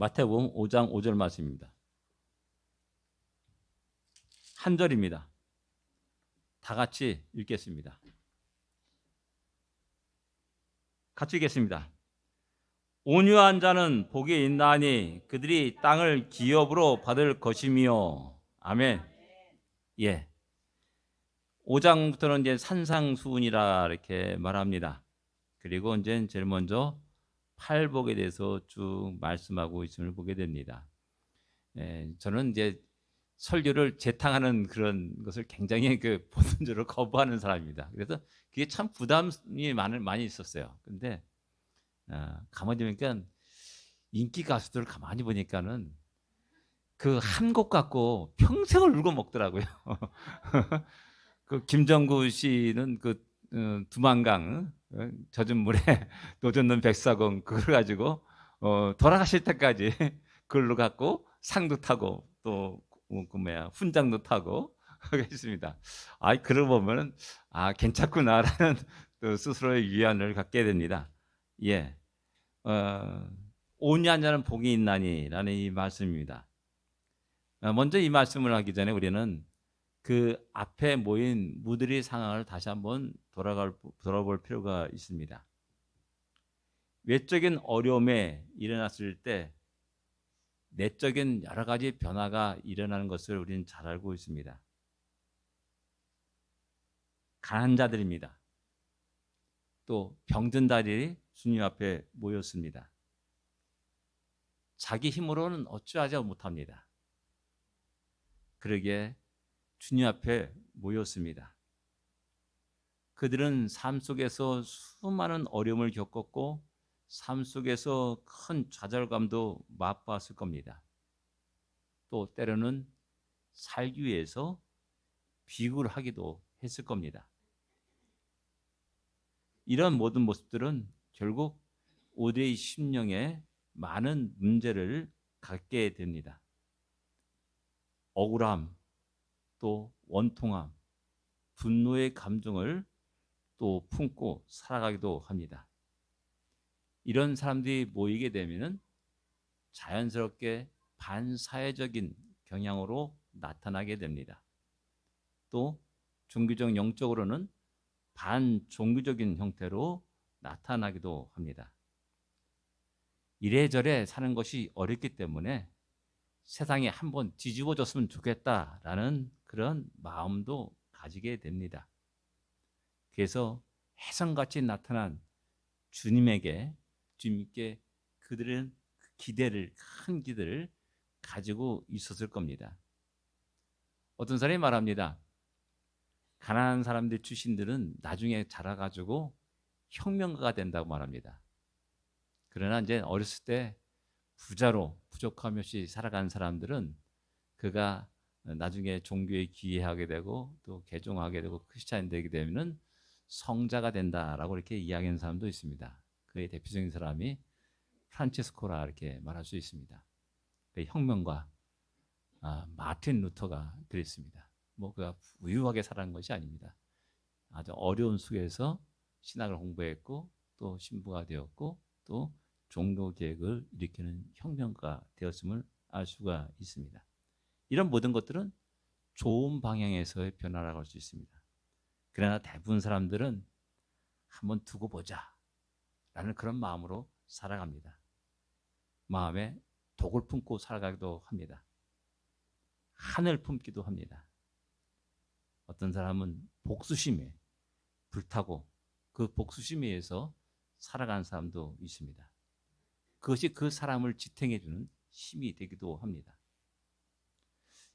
마태복음 5장 5절 말씀입니다. 한 절입니다. 다 같이 읽겠습니다. 같이 읽겠습니다. 온유한 자는 복이 있나니 그들이 땅을 기업으로 받을 것이며. 아멘. 예. 5장부터는 이제 산상수훈이라 이렇게 말합니다. 그리고 이제 제일 먼저 팔복에 대해서 쭉 말씀하고 있음을 보게 됩니다. 저는 이제 설교를 재탕하는 그런 것을 굉장히 본능적으로 거부하는 사람입니다. 그래서 그게 참 부담이 많이 있었어요. 근데 가만히 보니까 인기 가수들 가만히 보니까는 그 한 곡 갖고 평생을 울고 먹더라고요. 그 김정구 씨는 두만강 젖은 물에 노젓는 백사공 그걸 가지고 돌아가실 때까지 그걸로 갖고 상도 타고 또 훈장도 타고 하겠습니다. 그러고 보면은 괜찮구나라는 또 스스로의 위안을 갖게 됩니다. 예, 온유한 자는 복이 있나니라는 이 말씀입니다. 먼저 이 말씀을 하기 전에 우리는 그 앞에 모인 무들의 상황을 다시 한번 돌아볼 필요가 있습니다. 외적인 어려움에 일어났을 때 내적인 여러 가지 변화가 일어나는 것을 우리는 잘 알고 있습니다. 가난한 자들입니다. 또 병든 자들이 주님 앞에 모였습니다. 자기 힘으로는 어찌하지 못합니다. 그러기에 주님 앞에 모였습니다. 그들은 삶 속에서 수많은 어려움을 겪었고 삶 속에서 큰 좌절감도 맛봤을 겁니다. 또 때로는 살기 위해서 비굴 하기도 했을 겁니다. 이런 모든 모습들은 결국 우리의 심령에 많은 문제를 갖게 됩니다. 억울함, 또 원통함, 분노의 감정을 또 품고 살아가기도 합니다. 이런 사람들이 모이게 되면 자연스럽게 반사회적인 경향으로 나타나게 됩니다. 또 종교적 영적으로는 반종교적인 형태로 나타나기도 합니다. 이래저래 사는 것이 어렵기 때문에 세상이 한번 뒤집어졌으면 좋겠다라는 그런 마음도 가지게 됩니다. 그래서 혜성같이 나타난 주님께 그들은 큰 기대를 가지고 있었을 겁니다. 어떤 사람이 말합니다. 가난한 사람들 출신들은 나중에 자라가지고 혁명가가 된다고 말합니다. 그러나 이제 어렸을 때 부자로 부족함 없이 살아간 사람들은 그가 나중에 종교에 기여하게 되고 또 개종하게 되고 크리스찬이 되게 되면은 성자가 된다라고 이렇게 이야기하는 사람도 있습니다. 그의 대표적인 사람이 프란체스코라 이렇게 말할 수 있습니다. 그 혁명가 마틴 루터가 그랬습니다. 그가 부유하게 살아간 것이 아닙니다. 아주 어려운 속에서 신학을 공부했고 또 신부가 되었고 또 종교 개혁을 일으키는 혁명가가 되었음을 알 수가 있습니다. 이런 모든 것들은 좋은 방향에서의 변화라고 할 수 있습니다. 그러나 대부분 사람들은 한번 두고 보자 라는 그런 마음으로 살아갑니다. 마음에 독을 품고 살아가기도 합니다. 한을 품기도 합니다. 어떤 사람은 복수심에 불타고 그 복수심에 의해서 살아가는 사람도 있습니다. 그것이 그 사람을 지탱해 주는 힘이 되기도 합니다.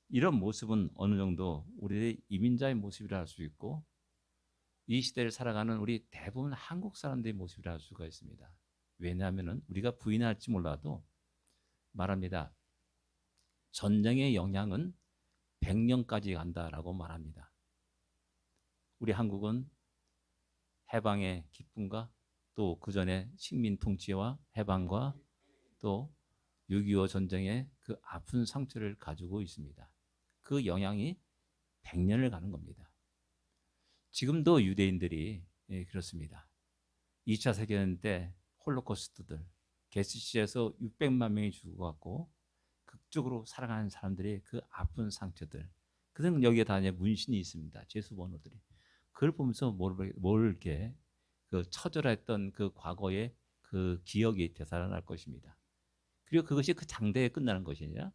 이런 모습은 어느 정도 우리의 이민자의 모습이라 할 수 있고 이 시대를 살아가는 우리 대부분 한국 사람들의 모습이라 할 수가 있습니다. 왜냐하면 우리가 부인할지 몰라도 말합니다. 전쟁의 영향은 100년까지 간다라고 말합니다. 우리 한국은 해방의 기쁨과 또 그 전에 식민 통치와 해방과 또 6.25 전쟁의 그 아픈 상처를 가지고 있습니다. 그 영향이 100년을 가는 겁니다. 지금도 유대인들이 그렇습니다. 2차 세계대전 때 홀로코스트들 게시시에서 600만 명이 죽어갖고 극적으로 살아가는 사람들의 그 아픈 상처들, 그들은 여기에 다 이제 문신이 있습니다. 죄수 번호들이. 그걸 보면서 뭘 이렇게 그 처절했던 그 과거의 그 기억이 되살아날 것입니다. 그리고 그것이 그 장대에 끝나는 것이 아니라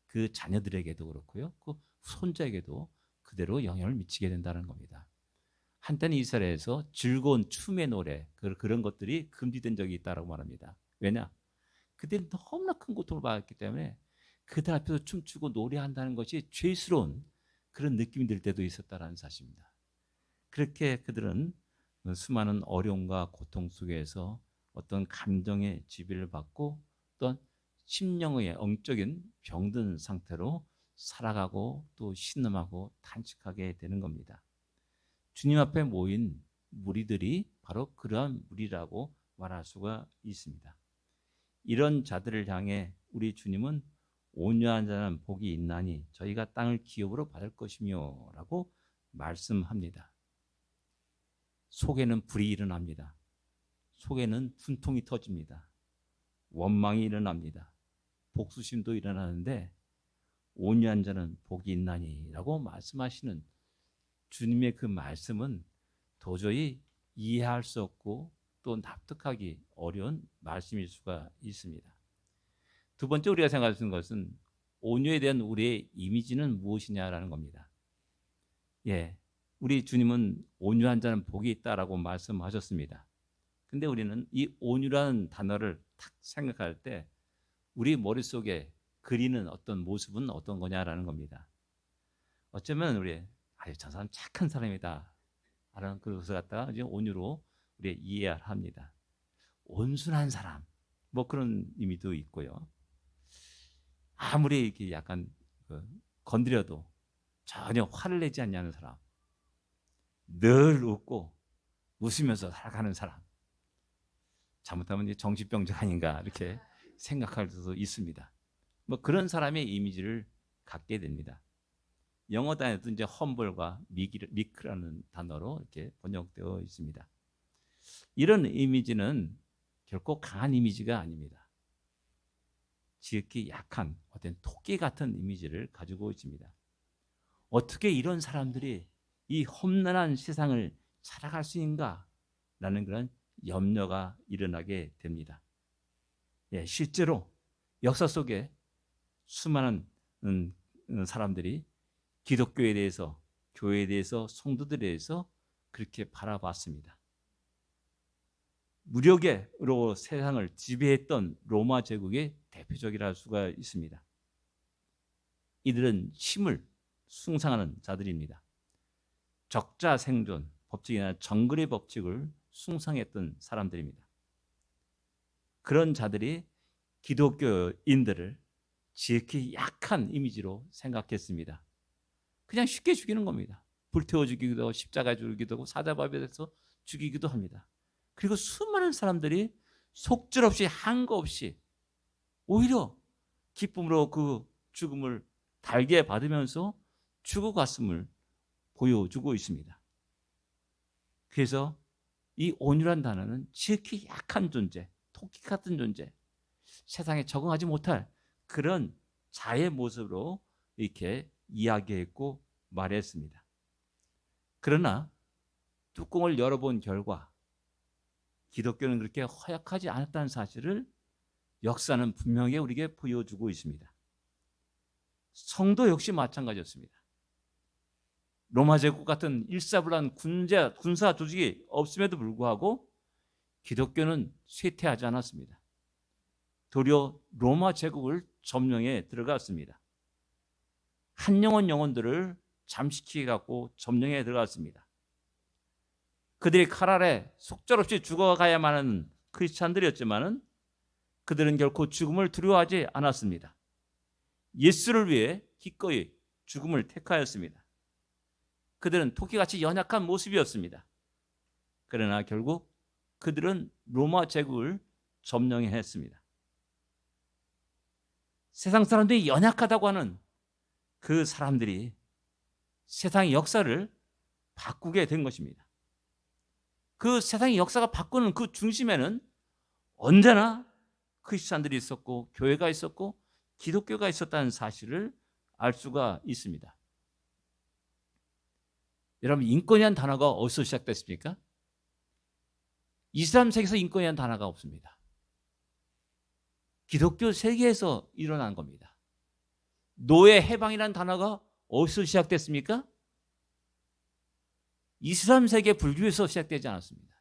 그 자녀들에게도 그렇고요, 그 손자에게도 그대로 영향을 미치게 된다는 겁니다. 한때는 이스라엘에서 즐거운 춤의 노래, 그런 것들이 금지된 적이 있다고 말합니다. 왜냐? 그들은 너무나 큰 고통을 받았기 때문에 그들 앞에서 춤추고 노래한다는 것이 죄스러운 그런 느낌이 들 때도 있었다는 사실입니다. 그렇게 그들은 수많은 어려움과 고통 속에서 어떤 감정의 지배를 받고 어떤 심령의 영적인 병든 상태로 살아가고 또 신음하고 탄식하게 되는 겁니다. 주님 앞에 모인 무리들이 바로 그러한 무리라고 말할 수가 있습니다. 이런 자들을 향해 우리 주님은 온유한 자는 복이 있나니 저희가 땅을 기업으로 받을 것이며 라고 말씀합니다. 속에는 불이 일어납니다. 속에는 분통이 터집니다. 원망이 일어납니다. 복수심도 일어나는데 온유한 자는 복이 있나니 라고 말씀하시는 주님의 그 말씀은 도저히 이해할 수 없고 또 납득하기 어려운 말씀일 수가 있습니다. 두 번째 우리가 생각할 수 있는 것은 온유에 대한 우리의 이미지는 무엇이냐라는 겁니다. 예, 우리 주님은 온유한 자는 복이 있다라고 말씀하셨습니다. 근데 우리는 이 온유라는 단어를 딱 생각할 때 우리 머릿속에 그리는 어떤 모습은 어떤 거냐라는 겁니다. 어쩌면 우리 저 사람 착한 사람이다 라는 그것을 갖다가 이제 온유로 우리 이해합니다. 온순한 사람, 뭐 그런 의미도 있고요. 아무리 이렇게 약간 건드려도 전혀 화를 내지 않냐는 사람, 늘 웃고 웃으면서 살아가는 사람, 잘못하면 이제 정신병자 아닌가 이렇게 생각할 수도 있습니다. 뭐 그런 사람의 이미지를 갖게 됩니다. 영어 단어도 이제 험블과 미크라는 단어로 이렇게 번역되어 있습니다. 이런 이미지는 결코 강한 이미지가 아닙니다. 지극히 약한 어떤 토끼 같은 이미지를 가지고 있습니다. 어떻게 이런 사람들이 이 험난한 세상을 살아갈 수 있는가라는 그런 염려가 일어나게 됩니다. 예, 실제로 역사 속에 수많은 사람들이 기독교에 대해서, 교회에 대해서, 성도들에 대해서 그렇게 바라봤습니다. 무력으로 세상을 지배했던 로마 제국의 대표적이라 할 수가 있습니다. 이들은 힘을 숭상하는 자들입니다. 적자생존 법칙이나 정글의 법칙을 숭상했던 사람들입니다. 그런 자들이 기독교인들을 지극히 약한 이미지로 생각했습니다. 그냥 쉽게 죽이는 겁니다. 불태워 죽이기도 하고 십자가에 죽이기도 하고 사자밥에서 죽이기도 합니다. 그리고 수많은 사람들이 속절없이 한거 없이 오히려 기쁨으로 그 죽음을 달게 받으면서 죽어갔음을 보여주고 있습니다. 그래서 이 온유란 단어는 지극히 약한 존재, 토끼 같은 존재, 세상에 적응하지 못할 그런 자의 모습으로 이렇게 이야기했고 말했습니다. 그러나 뚜껑을 열어본 결과 기독교는 그렇게 허약하지 않았다는 사실을 역사는 분명히 우리에게 보여주고 있습니다. 성도 역시 마찬가지였습니다. 로마 제국 같은 일사불란 군사 조직이 없음에도 불구하고 기독교는 쇠퇴하지 않았습니다. 도리어 로마 제국을 점령해 들어갔습니다. 한 영혼들을 잠식해 갖고 점령해 들어갔습니다. 그들이 칼 아래 속절없이 죽어가야만 하는 크리스찬들이었지만은 그들은 결코 죽음을 두려워하지 않았습니다. 예수를 위해 기꺼이 죽음을 택하였습니다. 그들은 토끼같이 연약한 모습이었습니다. 그러나 결국 그들은 로마 제국을 점령했습니다. 세상 사람들이 연약하다고 하는 그 사람들이 세상의 역사를 바꾸게 된 것입니다. 그 세상의 역사가 바꾸는 그 중심에는 언제나 크리스찬들이 있었고 교회가 있었고 기독교가 있었다는 사실을 알 수가 있습니다. 여러분, 인권이라는 단어가 어디서 시작됐습니까? 이슬람 세계에서 인권이라는 단어가 없습니다. 기독교 세계에서 일어난 겁니다. 노예 해방이라는 단어가 어디서 시작됐습니까? 이슬람 세계 불교에서 시작되지 않았습니다.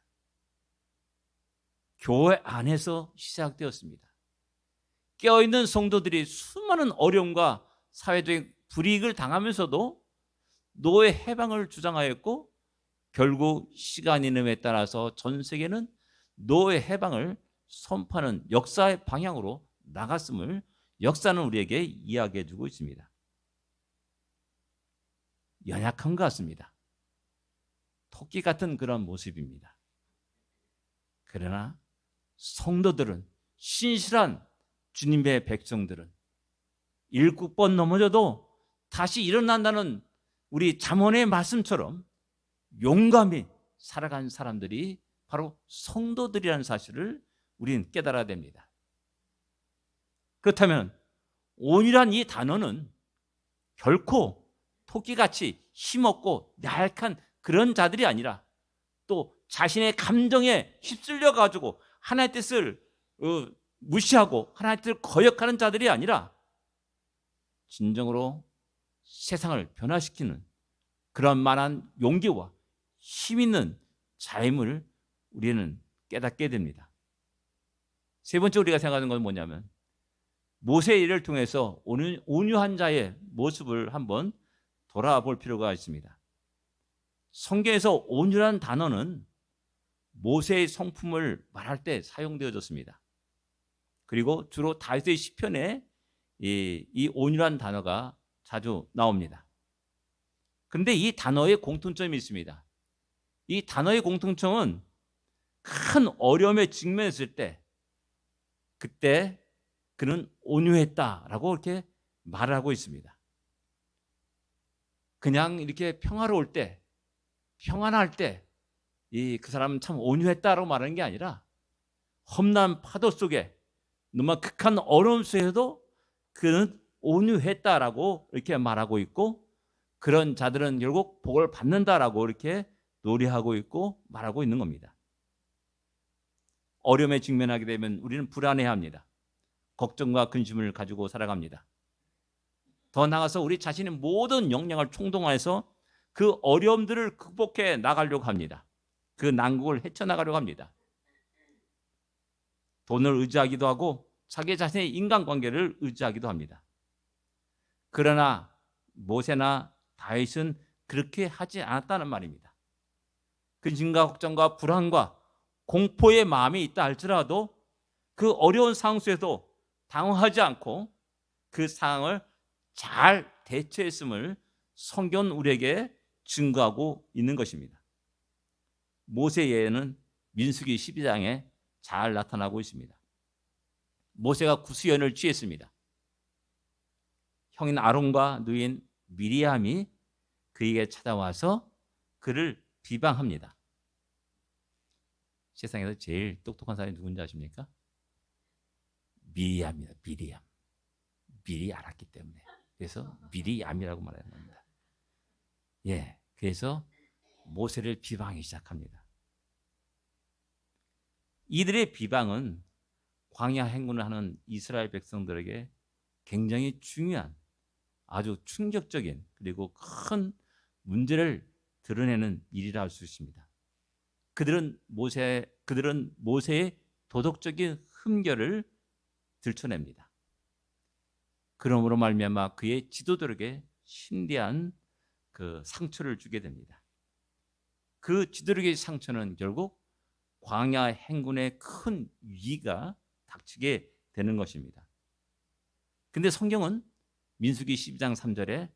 교회 안에서 시작되었습니다. 깨어있는 성도들이 수많은 어려움과 사회적인 불이익을 당하면서도 노예 해방을 주장하였고, 결국 시간이 흐름에 따라서 전 세계는 노예 해방을 선포하는 역사의 방향으로 나갔음을 역사는 우리에게 이야기해 주고 있습니다. 연약한 것 같습니다. 토끼 같은 그런 모습입니다. 그러나 성도들은, 신실한 주님의 백성들은 일곱 번 넘어져도 다시 일어난다는 우리 잠언의 말씀처럼 용감히 살아간 사람들이 바로 성도들이라는 사실을 우리는 깨달아야 됩니다. 그렇다면 온유란 이 단어는 결코 토끼같이 힘없고 나약한 그런 자들이 아니라, 또 자신의 감정에 휩쓸려 가지고 하나님의 뜻을 무시하고 하나님의 뜻을 거역하는 자들이 아니라, 진정으로 세상을 변화시키는 그런 만한 용기와 힘 있는 자임을 우리는 깨닫게 됩니다. 세 번째 우리가 생각하는 건 뭐냐면, 모세의 일을 통해서 온유한 자의 모습을 한번 돌아볼 필요가 있습니다. 성경에서 온유라는 단어는 모세의 성품을 말할 때 사용되어졌습니다. 그리고 주로 다윗의 시편에 이 온유라는 단어가 자주 나옵니다. 그런데 이 단어의 공통점이 있습니다. 이 단어의 공통점은 큰 어려움에 직면했을 때, 그때 그는 온유했다라고 이렇게 말을 하고 있습니다. 그냥 이렇게 평화로울 때, 평안할 때 그 사람은 참 온유했다라고 말하는 게 아니라, 험난 파도 속에, 너무 극한 어려움 속에도 그는 온유했다라고 이렇게 말하고 있고, 그런 자들은 결국 복을 받는다라고 이렇게 노래하고 있고 말하고 있는 겁니다. 어려움에 직면하게 되면 우리는 불안해합니다. 걱정과 근심을 가지고 살아갑니다. 더 나아가서 우리 자신의 모든 역량을 총동원해서 그 어려움들을 극복해 나가려고 합니다. 그 난국을 헤쳐나가려고 합니다. 돈을 의지하기도 하고 자기 자신의 인간관계를 의지하기도 합니다. 그러나 모세나 다윗은 그렇게 하지 않았다는 말입니다. 근심과 걱정과 불안과 공포의 마음이 있다 할지라도 그 어려운 상황 속에서 당황하지 않고 그 상황을 잘 대처했음을 성경은 우리에게 증거하고 있는 것입니다. 모세 예는 민수기 12장에 잘 나타나고 있습니다. 모세가 구수연을 취했습니다. 형인 아론과 누인 미리암이 그에게 찾아와서 그를 비방합니다. 세상에서 제일 똑똑한 사람이 누군지 아십니까? 미리암입니다. 미리암. 미리 알았기 때문에. 그래서 미리암이라고 말하는 겁니다. 예, 그래서 모세를 비방하기 시작합니다. 이들의 비방은 광야 행군을 하는 이스라엘 백성들에게 굉장히 중요한, 아주 충격적인, 그리고 큰 문제를 드러내는 일이라 할 수 있습니다. 그들은 모세의 도덕적인 흠결을 들춰냅니다. 그러므로 말미암아 그의 지도들에게 심대한 그 상처를 주게 됩니다. 그 지도력의 상처는 결국 광야 행군의 큰 위기가 닥치게 되는 것입니다. 근데 성경은 민수기 12장 3절에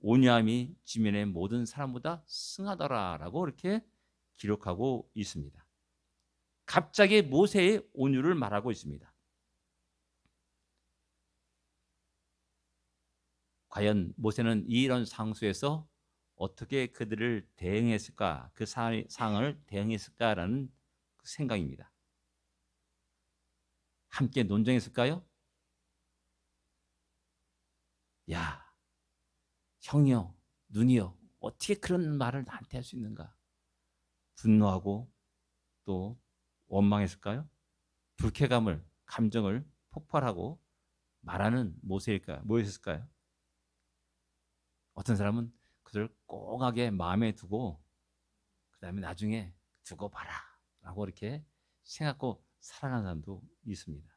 온유함이 지면의 모든 사람보다 승하더라라고 이렇게 기록하고 있습니다. 갑자기 모세의 온유를 말하고 있습니다. 과연 모세는 이런 상황에서 어떻게 그들을 대응했을까, 그 상황을 대응했을까라는 생각입니다. 함께 논쟁했을까요? 야, 형이요, 누니요, 어떻게 그런 말을 나한테 할 수 있는가? 분노하고 또 원망했을까요? 불쾌감을, 감정을 폭발하고 말하는 모세일까요? 뭐였을까요? 어떤 사람은 그들 꽁하게 마음에 두고 그 다음에 나중에 두고 봐라 라고 이렇게 생각하고 살아가는 사람도 있습니다.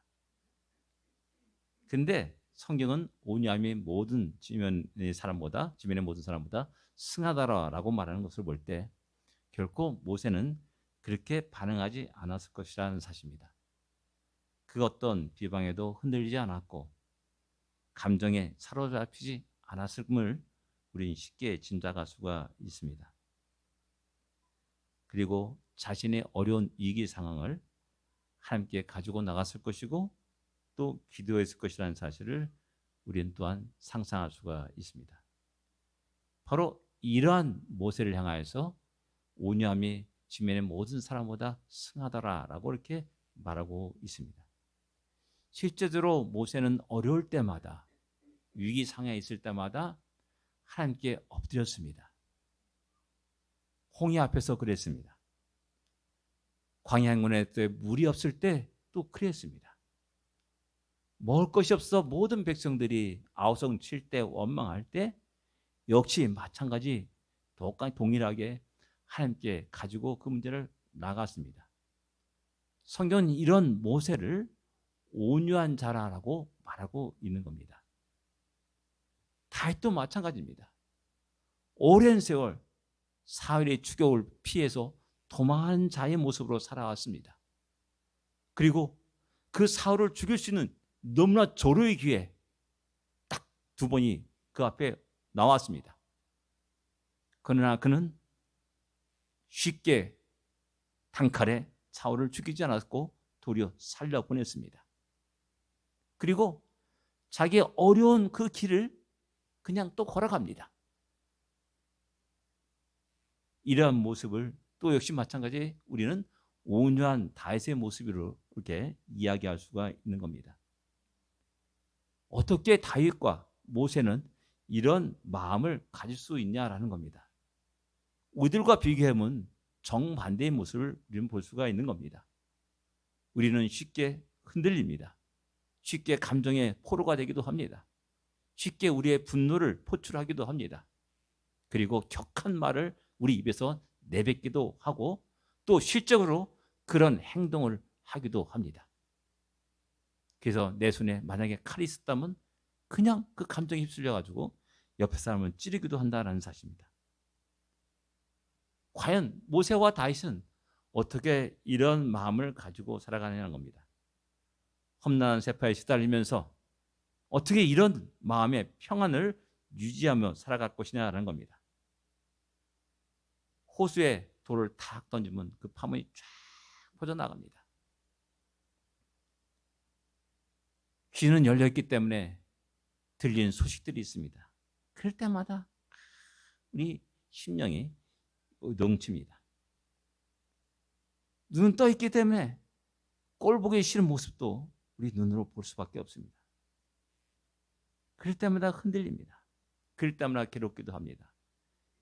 근데 성경은 온유함이 모든 주변의 모든 사람보다 승하다라고 말하는 것을 볼 때 결코 모세는 그렇게 반응하지 않았을 것이라는 사실입니다. 그 어떤 비방에도 흔들리지 않았고 감정에 사로잡히지 않았음을 우리는 쉽게 짐작할 수가 있습니다. 그리고 자신의 어려운 위기 상황을 함께 가지고 나갔을 것이고 또 기도했을 것이라는 사실을 우리는 또한 상상할 수가 있습니다. 바로 이러한 모세를 향하여서 온유함이 지면의 모든 사람보다 승하더라라고 이렇게 말하고 있습니다. 실제로 모세는 어려울 때마다 위기 상황에 있을 때마다 하나님께 엎드렸습니다. 홍해 앞에서 그랬습니다. 광야 행군에 때 물이 없을 때 또 그랬습니다. 먹을 것이 없어 모든 백성들이 아우성 칠 때 원망할 때 역시 마찬가지 똑같이 동일하게 하나님께 가지고 그 문제를 나갔습니다. 성경은 이런 모세를 온유한 자라라고 말하고 있는 겁니다. 다윗도 마찬가지입니다. 오랜 세월 사울의 추격을 피해서 도망하는 자의 모습으로 살아왔습니다. 그리고 그 사울을 죽일 수 있는 너무나 절호의 기회 딱 두 번이 그 앞에 나왔습니다. 그러나 그는 쉽게 단칼에 사울을 죽이지 않았고 도리어 살려보냈습니다. 그리고 자기의 어려운 그 길을 그냥 또 걸어갑니다. 이러한 모습을 또 역시 마찬가지 우리는 온유한 다윗의 모습으로 이렇게 이야기할 수가 있는 겁니다. 어떻게 다윗과 모세는 이런 마음을 가질 수 있냐라는 겁니다. 우리들과 비교하면 정반대의 모습을 우리는 볼 수가 있는 겁니다. 우리는 쉽게 흔들립니다. 쉽게 감정의 포로가 되기도 합니다. 쉽게 우리의 분노를 포출하기도 합니다. 그리고 격한 말을 우리 입에서 내뱉기도 하고 또 실적으로 그런 행동을 하기도 합니다. 그래서 내 손에 만약에 칼이 있었다면 그냥 그 감정에 휩쓸려가지고 옆에 사람을 찌르기도 한다는 사실입니다. 과연 모세와 다윗은 어떻게 이런 마음을 가지고 살아가느냐는 겁니다. 험난한 세파에 시달리면서 어떻게 이런 마음의 평안을 유지하며 살아갈 것이냐라는 겁니다. 호수에 돌을 탁 던지면 그 파문이 쫙 퍼져나갑니다. 귀는 열려있기 때문에 들리는 소식들이 있습니다. 그럴 때마다 우리 심령이 넘칩니다. 눈은 떠있기 때문에 꼴 보기 싫은 모습도 우리 눈으로 볼 수밖에 없습니다. 그럴 때마다 흔들립니다. 그럴 때마다 괴롭기도 합니다.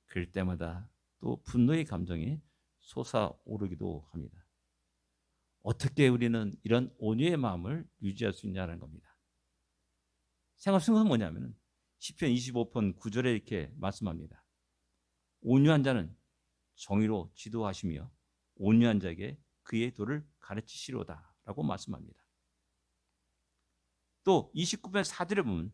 그럴 때마다 또 분노의 감정이 솟아오르기도 합니다. 어떻게 우리는 이런 온유의 마음을 유지할 수 있냐는 겁니다. 생각하는 것은 뭐냐면 시편 25편 9절에 이렇게 말씀합니다. 온유한 자는 정의로 지도하시며 온유한 자에게 그의 도를 가르치시로다 라고 말씀합니다. 또 29편 4절에 보면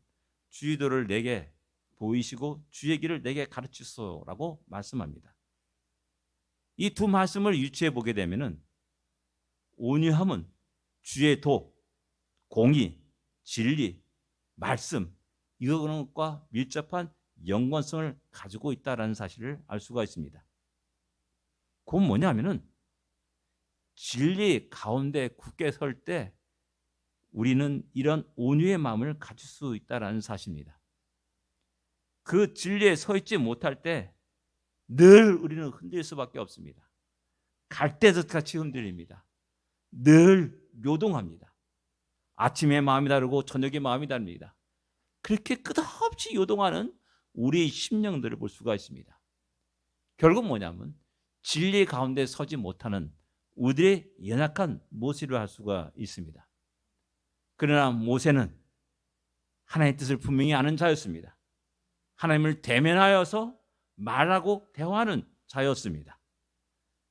주의 도를 내게 보이시고 주의 길을 내게 가르치소라고 말씀합니다. 이 두 말씀을 유추해 보게 되면은 온유함은 주의 도, 공의, 진리, 말씀 이것과 밀접한 연관성을 가지고 있다는 사실을 알 수가 있습니다. 그건 뭐냐면은 진리 가운데 굳게 설 때 우리는 이런 온유의 마음을 가질 수 있다는 사실입니다. 그 진리에 서 있지 못할 때 늘 우리는 흔들릴 수밖에 없습니다. 갈대듯 같이 흔들립니다. 늘 요동합니다. 아침에 마음이 다르고 저녁에 마음이 다릅니다. 그렇게 끝없이 요동하는 우리의 심령들을 볼 수가 있습니다. 결국 뭐냐면 진리 가운데 서지 못하는 우리의 연약한 모습을 할 수가 있습니다. 그러나 모세는 하나님의 뜻을 분명히 아는 자였습니다. 하나님을 대면하여서 말하고 대화하는 자였습니다.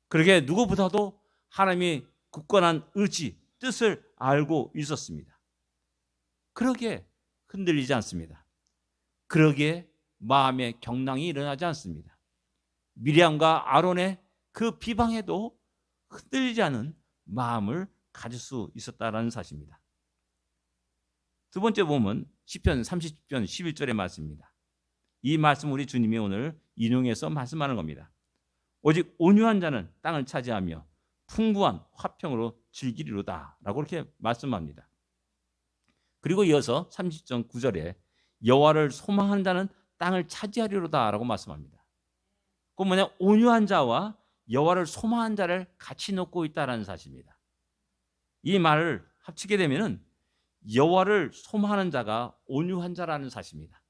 그러게 누구보다도 하나님의 굳건한 의지, 뜻을 알고 있었습니다. 그러기에 흔들리지 않습니다. 그러기에 마음의 경랑이 일어나지 않습니다. 미리암과 아론의 그 비방에도 흔들리지 않은 마음을 가질 수 있었다는 사실입니다. 두 번째 보면 시편 30편 11절의 말씀입니다. 이 말씀 우리 주님이 오늘 인용해서 말씀하는 겁니다. 오직 온유한 자는 땅을 차지하며 풍부한 화평으로 즐기리로다 라고 이렇게 말씀합니다. 그리고 이어서 30절 9절에 여호와를 소망하는 자는 땅을 차지하리로다 라고 말씀합니다. 그건 뭐냐? 온유한 자와 여호와를 소망하는 자를 같이 놓고 있다는 사실입니다. 이 말을 합치게 되면은 여호와를 소망하는 자가 온유한 자라는 사실입니다.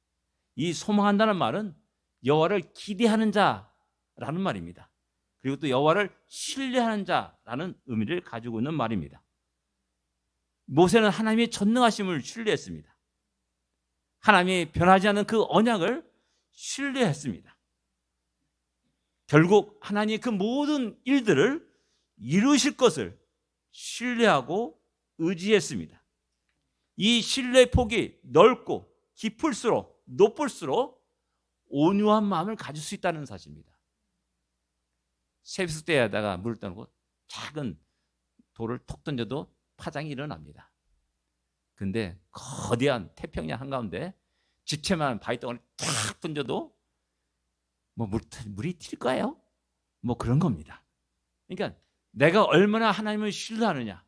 이 소망한다는 말은 여호와를 기대하는 자라는 말입니다. 그리고 또 여호와를 신뢰하는 자라는 의미를 가지고 있는 말입니다. 모세는 하나님의 전능하심을 신뢰했습니다. 하나님이 변하지 않는 그 언약을 신뢰했습니다. 결국 하나님이 그 모든 일들을 이루실 것을 신뢰하고 의지했습니다. 이 신뢰의 폭이 넓고 깊을수록 높을수록 온유한 마음을 가질 수 있다는 사실입니다. 세수대에다가 물을 떠놓고 작은 돌을 톡 던져도 파장이 일어납니다. 근데 거대한 태평양 한가운데 지체만 바위덩어리를 탁 던져도 뭐 물이 튈 거예요? 뭐 그런 겁니다. 그러니까 내가 얼마나 하나님을 신뢰하느냐,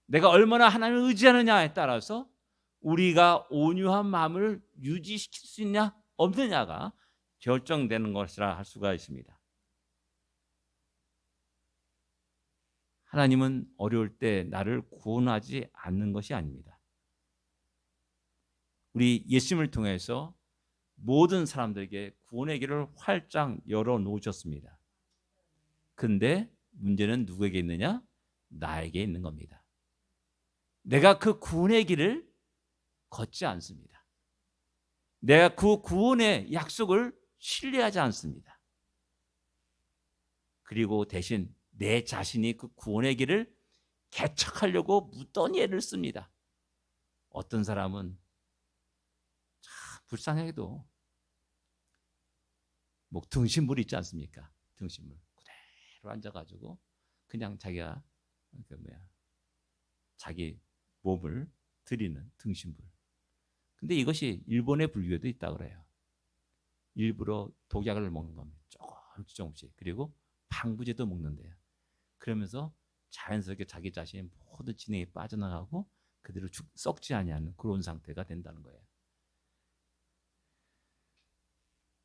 내가 얼마나 하나님을 의지하느냐에 따라서 우리가 온유한 마음을 유지시킬 수 있냐 없느냐가 결정되는 것이라 할 수가 있습니다. 하나님은 어려울 때 나를 구원하지 않는 것이 아닙니다. 우리 예수님을 통해서 모든 사람들에게 구원의 길을 활짝 열어놓으셨습니다. 근데 문제는 누구에게 있느냐? 나에게 있는 겁니다. 내가 그 구원의 길을 걷지 않습니다. 내가 그 구원의 약속을 신뢰하지 않습니다. 그리고 대신 내 자신이 그 구원의 길을 개척하려고 무던히 애를 씁니다. 어떤 사람은 참 불쌍하게도 뭐 등신물 있지 않습니까? 등신물 그대로 앉아가지고 그냥 자기가 자기 몸을 드리는 등신물. 근데 이것이 일본의 불교에도 있다 그래요. 일부러 독약을 먹는 겁니다. 조금씩. 그리고 방부제도 먹는데요. 그러면서 자연스럽게 자기 자신의 모든 진액이 빠져나가고 그대로 썩지 아니하는 그런 상태가 된다는 거예요.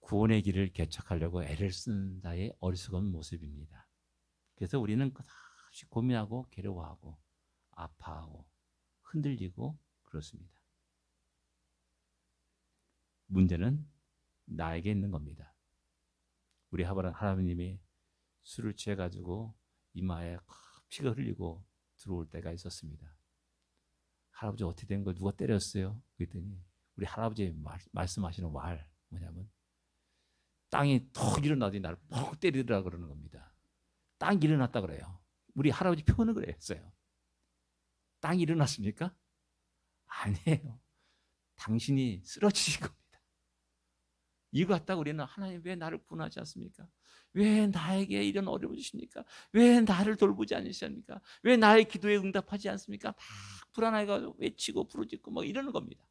구원의 길을 개척하려고 애를 쓰는 자의 어리석은 모습입니다. 그래서 우리는 끝없이 고민하고 괴로워하고 아파하고 흔들리고 그렇습니다. 문제는 나에게 있는 겁니다. 우리 하나님이 술을 취해가지고 이마에 피가 흘리고 들어올 때가 있었습니다. 할아버지 어떻게 된 거 누가 때렸어요? 그랬더니 우리 할아버지 말씀하시는 말 뭐냐면 땅이 턱 일어나더니 나를 퍽 때리더라 그러는 겁니다. 땅이 일어났다 그래요. 우리 할아버지 표현을 그랬어요. 땅이 일어났습니까? 아니에요. 당신이 쓰러지신 겁니다. 이거 갖다가 우리는 하나님 왜 나를 구원하지 않습니까? 왜 나에게 이런 어려움을 주십니까? 왜 나를 돌보지 않으십니까? 왜 나의 기도에 응답하지 않습니까? 막 불안해가지고 외치고 부르짖고 막 이러는 겁니다.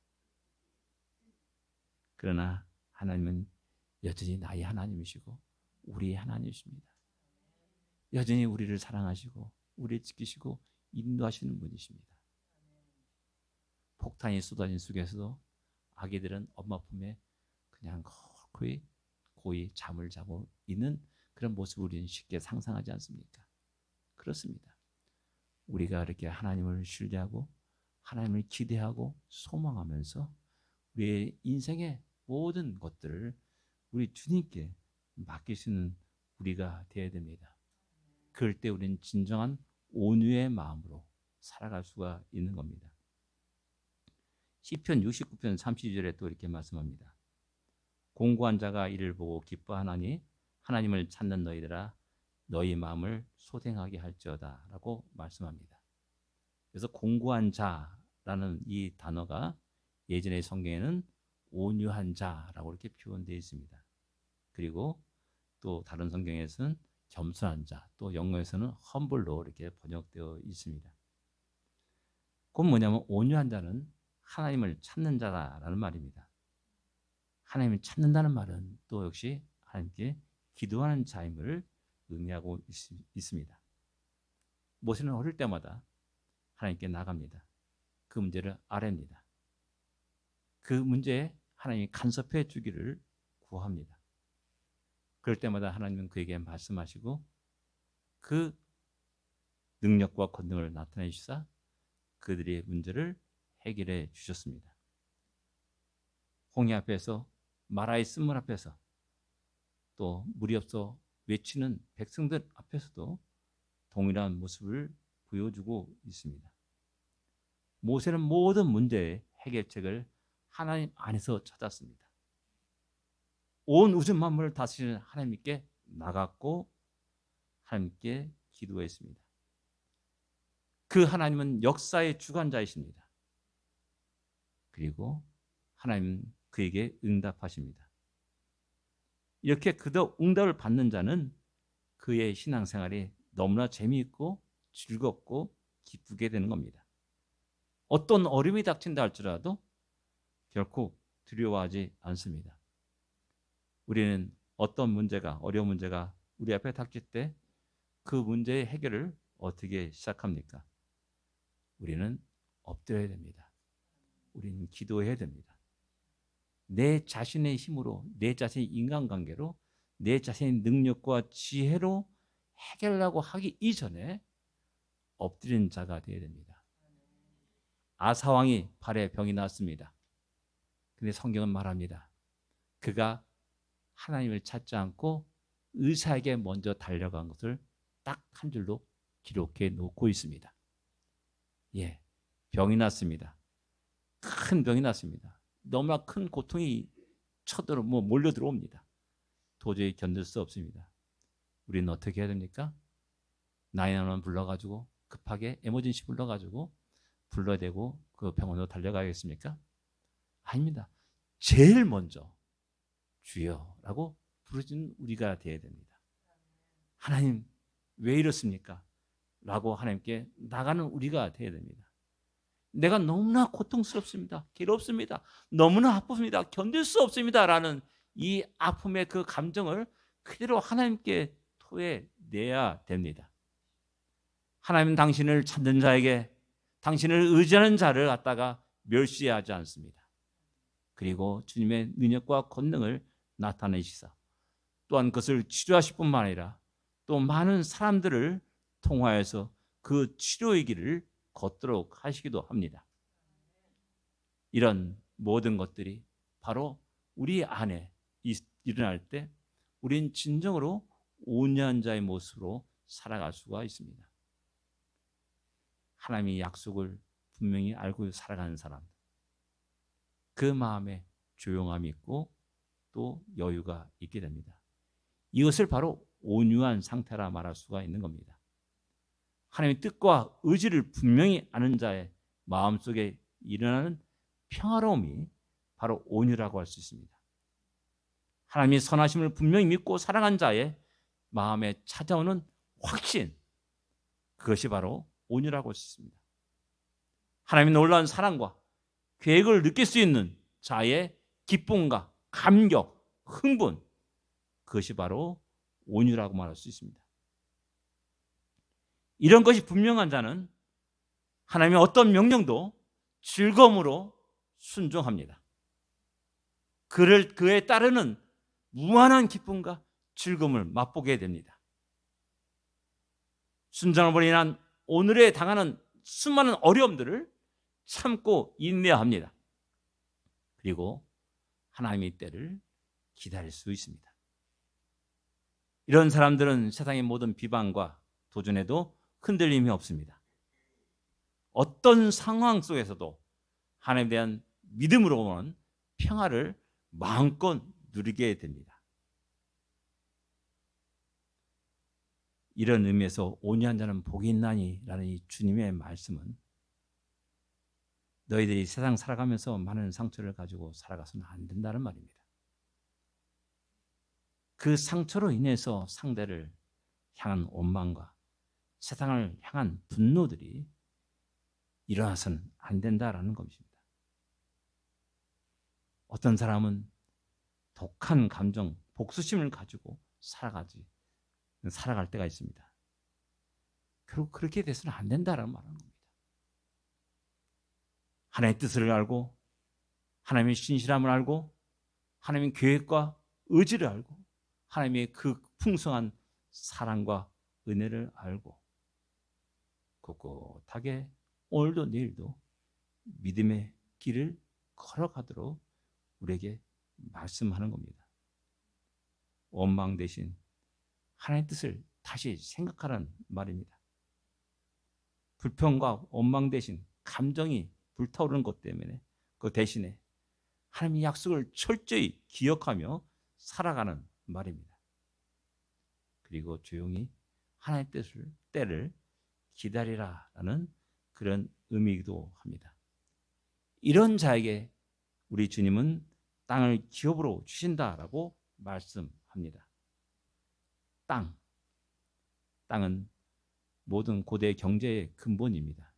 그러나 하나님은 여전히 나의 하나님이시고 우리의 하나님이십니다. 여전히 우리를 사랑하시고 우리를 지키시고 인도하시는 분이십니다. 폭탄이 쏟아진 속에서도 아기들은 엄마 품에 그냥 고이 잠을 자고 있는 그런 모습을 우리는 쉽게 상상하지 않습니까? 그렇습니다. 우리가 이렇게 하나님을 신뢰하고 하나님을 기대하고 소망하면서 우리의 인생의 모든 것들을 우리 주님께 맡기시는 우리가 되어야 됩니다. 그럴 때 우리는 진정한 온유의 마음으로 살아갈 수가 있는 겁니다. 시편 69편 32절에 또 이렇게 말씀합니다. 공고한 자가 이를 보고 기뻐하나니 하나님을 찾는 너희들아 너희 마음을 소생하게 할지어다 라고 말씀합니다. 그래서 공고한 자라는 이 단어가 예전의 성경에는 온유한 자라고 이렇게 표현되어 있습니다. 그리고 또 다른 성경에서는 겸손한 자, 또 영어에서는 humble로 이렇게 번역되어 있습니다. 그건 뭐냐면 온유한 자는 하나님을 찾는 자라는 말입니다. 하나님을 찾는다는 말은 또 역시 하나님께 기도하는 자임을 의미하고 있습니다. 모세는 어릴 때마다 하나님께 나갑니다. 그 문제를 아뢰입니다. 그 문제에 하나님이 간섭해 주기를 구합니다. 그럴 때마다 하나님은 그에게 말씀하시고 그 능력과 권능을 나타내 주사 그들의 문제를 해결해 주셨습니다. 홍해 앞에서 마라의 쓴물 앞에서 또 물이 없어 외치는 백성들 앞에서도 동일한 모습을 보여주고 있습니다. 모세는 모든 문제의 해결책을 하나님 안에서 찾았습니다. 온 우주 만물을 다스리는 하나님께 나갔고 하나님께 기도했습니다. 그 하나님은 역사의 주관자이십니다. 그리고 하나님은 그에게 응답하십니다. 이렇게 그도 응답을 받는 자는 그의 신앙생활이 너무나 재미있고 즐겁고 기쁘게 되는 겁니다. 어떤 어려움이 닥친다 할지라도 결코 두려워하지 않습니다. 우리는 어떤 문제가, 어려운 문제가 우리 앞에 닥칠 때 그 문제의 해결을 어떻게 시작합니까? 우리는 엎드려야 됩니다. 우리는 기도해야 됩니다. 내 자신의 힘으로, 내 자신의 인간관계로, 내 자신의 능력과 지혜로 해결하고 하기 이전에 엎드리는 자가 되어야 됩니다. 아사왕이 발에 병이 났습니다. 근데 성경은 말합니다. 그가 하나님을 찾지 않고 의사에게 먼저 달려간 것을 딱 한 줄로 기록해 놓고 있습니다. 예, 병이 났습니다. 큰 병이 났습니다. 너무나 큰 고통이 몰려 들어옵니다. 도저히 견딜 수 없습니다. 우리는 어떻게 해야 됩니까? 911 불러가지고 급하게 에머전시 불러가지고 불러야 되고 그 병원으로 달려가겠습니까? 아닙니다. 제일 먼저 주여라고 부르짖는 우리가 되어야 됩니다. 하나님 왜 이렇습니까? 라고 하나님께 나가는 우리가 되어야 됩니다. 내가 너무나 고통스럽습니다. 괴롭습니다. 너무나 아픕니다. 견딜 수 없습니다. 라는 이 아픔의 그 감정을 그대로 하나님께 토해내야 됩니다. 하나님은 당신을 찾는 자에게 당신을 의지하는 자를 갖다가 멸시하지 않습니다. 그리고 주님의 능력과 권능을 나타내시사 또한 그것을 치료하실 뿐만 아니라 또 많은 사람들을 통하여서 그 치료의 길을 걷도록 하시기도 합니다. 이런 모든 것들이 바로 우리 안에 일어날 때 우린 진정으로 온유한 자의 모습으로 살아갈 수가 있습니다. 하나님의 약속을 분명히 알고 살아가는 사람, 그 마음에 조용함이 있고 또 여유가 있게 됩니다. 이것을 바로 온유한 상태라 말할 수가 있는 겁니다. 하나님의 뜻과 의지를 분명히 아는 자의 마음속에 일어나는 평화로움이 바로 온유라고 할 수 있습니다. 하나님의 선하심을 분명히 믿고 사랑한 자의 마음에 찾아오는 확신, 그것이 바로 온유라고 할 수 있습니다. 하나님의 놀라운 사랑과 계획을 느낄 수 있는 자의 기쁨과 감격, 흥분, 그것이 바로 온유라고 말할 수 있습니다. 이런 것이 분명한 자는 하나님의 어떤 명령도 즐거움으로 순종합니다. 그에 따르는 무한한 기쁨과 즐거움을 맛보게 됩니다. 순종함으로 인한 오늘에 당하는 수많은 어려움들을 참고 인내합니다. 그리고 하나님의 때를 기다릴 수 있습니다. 이런 사람들은 세상의 모든 비방과 도전에도 흔들림이 없습니다. 어떤 상황 속에서도 하나님에 대한 믿음으로 오는 평화를 마음껏 누리게 됩니다. 이런 의미에서 온유한 자는 복이 있나니 라는 이 주님의 말씀은 너희들이 세상 살아가면서 많은 상처를 가지고 살아가서는 안 된다는 말입니다. 그 상처로 인해서 상대를 향한 원망과 세상을 향한 분노들이 일어나서는 안 된다라는 것입니다. 어떤 사람은 독한 감정, 복수심을 가지고 살아갈 때가 있습니다. 결국 그렇게 돼서는 안 된다라는 말하는 겁니다. 하나님의 뜻을 알고 하나님의 신실함을 알고 하나님의 계획과 의지를 알고 하나님의 그 풍성한 사랑과 은혜를 알고 꿋꿋하게 오늘도 내일도 믿음의 길을 걸어가도록 우리에게 말씀하는 겁니다. 원망 대신 하나님의 뜻을 다시 생각하라는 말입니다. 불평과 원망 대신 감정이 불타오르는 것 때문에 그 대신에 하나님의 약속을 철저히 기억하며 살아가는 말입니다. 그리고 조용히 하나님의 때를 기다리라라는 그런 의미이기도 합니다. 이런 자에게 우리 주님은 땅을 기업으로 주신다라고 말씀합니다. 땅은 모든 고대 경제의 근본입니다.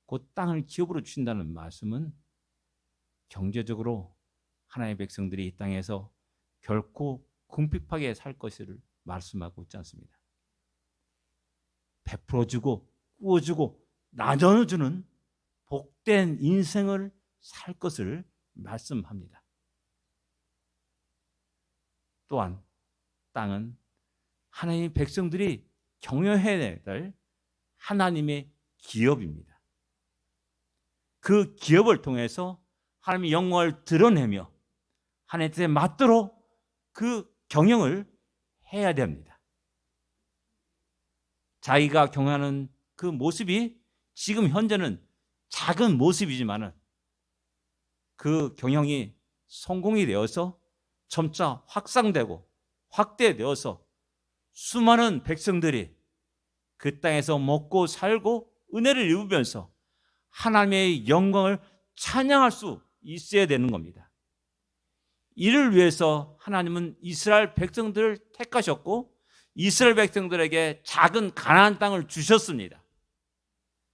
그 땅을 기업으로 주신다는 말씀은 경제적으로 하나님의 백성들이 이 땅에서 결코 궁핍하게 살 것을 말씀하고 있지 않습니다. 베풀어주고 꾸어주고 나눠주는 복된 인생을 살 것을 말씀합니다. 또한 땅은 하나님의 백성들이 경영해야 될 하나님의 기업입니다. 그 기업을 통해서 하나님의 영광을 드러내며 하나님의 뜻에 맞도록 그 경영을 해야 됩니다. 자기가 경영하는 그 모습이 지금 현재는 작은 모습이지만 그 경영이 성공이 되어서 점차 확산되고 확대되어서 수많은 백성들이 그 땅에서 먹고 살고 은혜를 입으면서 하나님의 영광을 찬양할 수 있어야 되는 겁니다. 이를 위해서 하나님은 이스라엘 백성들을 택하셨고 이스라엘 백성들에게 작은 가나안 땅을 주셨습니다.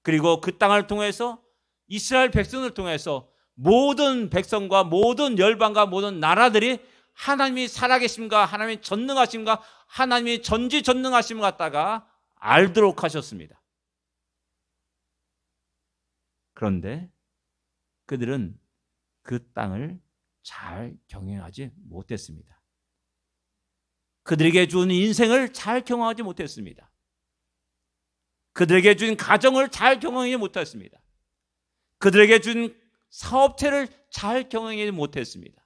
그리고 그 땅을 통해서 이스라엘 백성을 통해서 모든 백성과 모든 열방과 모든 나라들이 하나님이 살아계심과 하나님이 전능하심과 하나님이 전지전능하심을 갖다가 알도록 하셨습니다. 그런데 그들은 그 땅을 잘 경영하지 못했습니다. 그들에게 준 인생을 잘 경영하지 못했습니다. 그들에게 준 가정을 잘 경영하지 못했습니다. 그들에게 준 사업체를 잘 경영하지 못했습니다.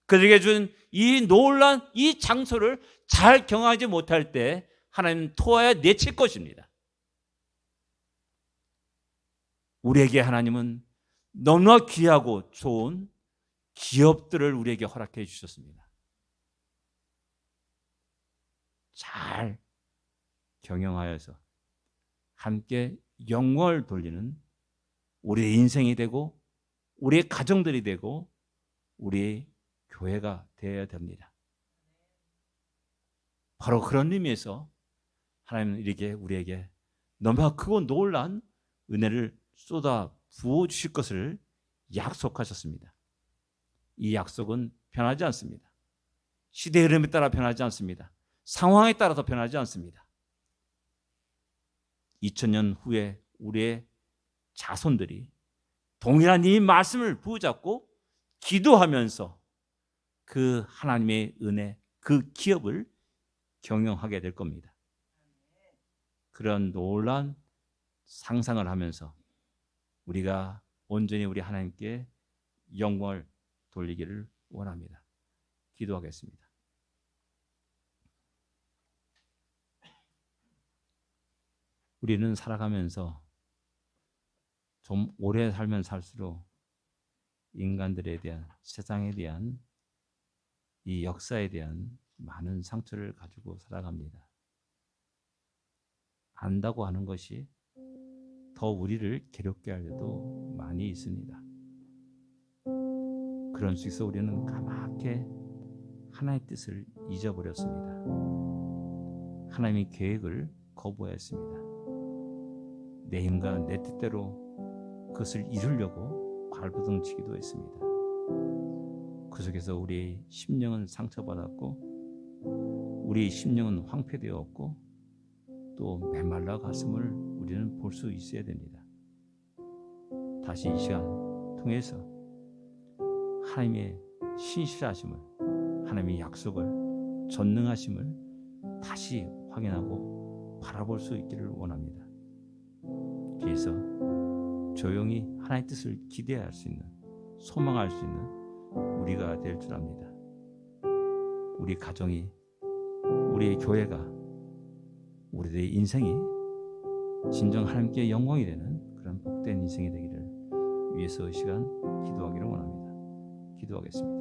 그들에게 준 이 놀란 이 장소를 잘 경영하지 못할 때 하나님은 토하여 내칠 것입니다. 우리에게 하나님은 너무나 귀하고 좋은 기업들을 우리에게 허락해 주셨습니다. 잘 경영하여서 함께 영광을 돌리는 우리의 인생이 되고 우리의 가정들이 되고 우리의 교회가 되어야 됩니다. 바로 그런 의미에서 하나님은 이렇게 우리에게 너무나 크고 놀란 은혜를 쏟아 부어주실 것을 약속하셨습니다. 이 약속은 변하지 않습니다. 시대의 흐름에 따라 변하지 않습니다. 상황에 따라서 변하지 않습니다. 2000년 후에 우리의 자손들이 동일한 이 말씀을 붙잡고 기도하면서 그 하나님의 은혜, 그 기업을 경영하게 될 겁니다. 그런 놀라운 상상을 하면서 우리가 온전히 우리 하나님께 영광을 돌리기를 원합니다. 기도하겠습니다. 우리는 살아가면서 좀 오래 살면 살수록 인간들에 대한, 세상에 대한, 이 역사에 대한 많은 상처를 가지고 살아갑니다. 안다고 하는 것이 더 우리를 괴롭게 할 때도 많이 있습니다. 그런 속에서 우리는 까맣게 하나님의 뜻을 잊어버렸습니다. 하나님의 계획을 거부했습니다. 내 힘과 내 뜻대로 그것을 이루려고 발버둥치기도 했습니다. 그 속에서 우리의 심령은 상처받았고 우리의 심령은 황폐되었고 또 메말라 갔음을 우리는 볼 수 있어야 됩니다. 다시 이 시간 통해서 하나님의 신실하심을, 하나님의 약속을, 전능하심을 다시 확인하고 바라볼 수 있기를 원합니다. 그래서 조용히 하나님의 뜻을 기대할 수 있는, 소망할 수 있는 우리가 될 줄 압니다. 우리 가정이, 우리의 교회가, 우리들의 인생이 진정 하나님께 영광이 되는 그런 복된 인생이 되기를 위해서 이 시간 기도하기를 원합니다. 기도하겠습니다.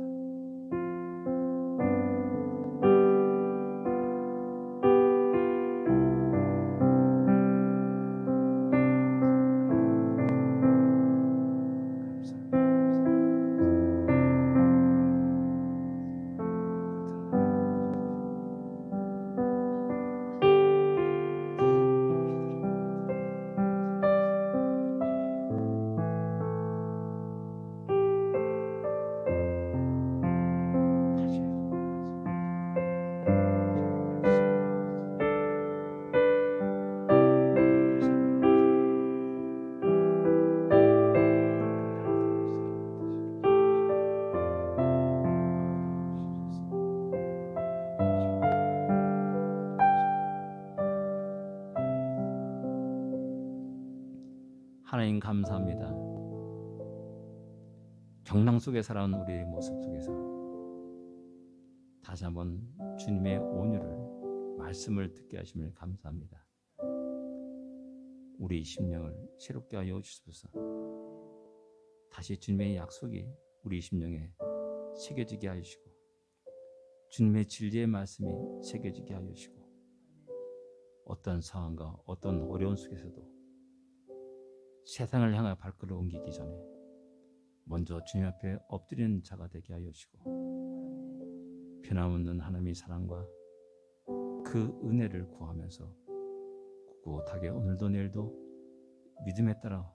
하나님 감사합니다. 경랑 속에 살아온 우리의 모습 속에서 다시 한번 주님의 온유를, 말씀을 듣게 하심을 감사합니다. 우리 심령을 새롭게 하여 주시옵소서. 다시 주님의 약속이 우리 심령에 새겨지게 하시고 주님의 진리의 말씀이 새겨지게 하여 주시고 어떤 상황과 어떤 어려운 속에서도 세상을 향해 발걸음을 옮기기 전에 먼저 주님 앞에 엎드리는 자가 되게 하여 주시고 변함없는 하나님의 사랑과 그 은혜를 구하면서 꿋꿋하게 오늘도 내일도 믿음에 따라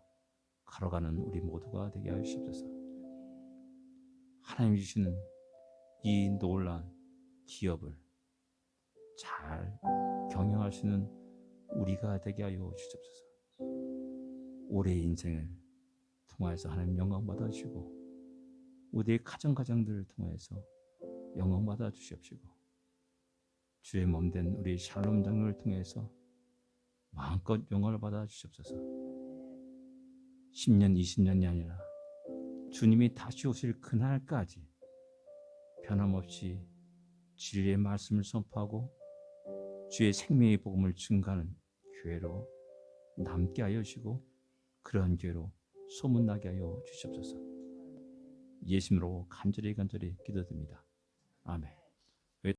걸어가는 우리 모두가 되게 하여 주시옵소서. 하나님이 주시는 이 놀라운 기업을 잘 경영할 수 있는 우리가 되게 하여 주시옵소서. 올해의 인생을 통하여서 하나님 영광 받아주시고 우리의 가정들을 통해서 영광 받아주시옵시고 주의 몸된 우리 샬롬 장로를 통해서 마음껏 영광을 받아주시옵소서. 10년, 20년이 아니라 주님이 다시 오실 그날까지 변함없이 진리의 말씀을 선포하고 주의 생명의 복음을 증가하는 교회로 남게 하여 주시고 그러한 교회로 소문나게 하여 주시옵소서. 예수님으로 간절히 기도드립니다. 아멘.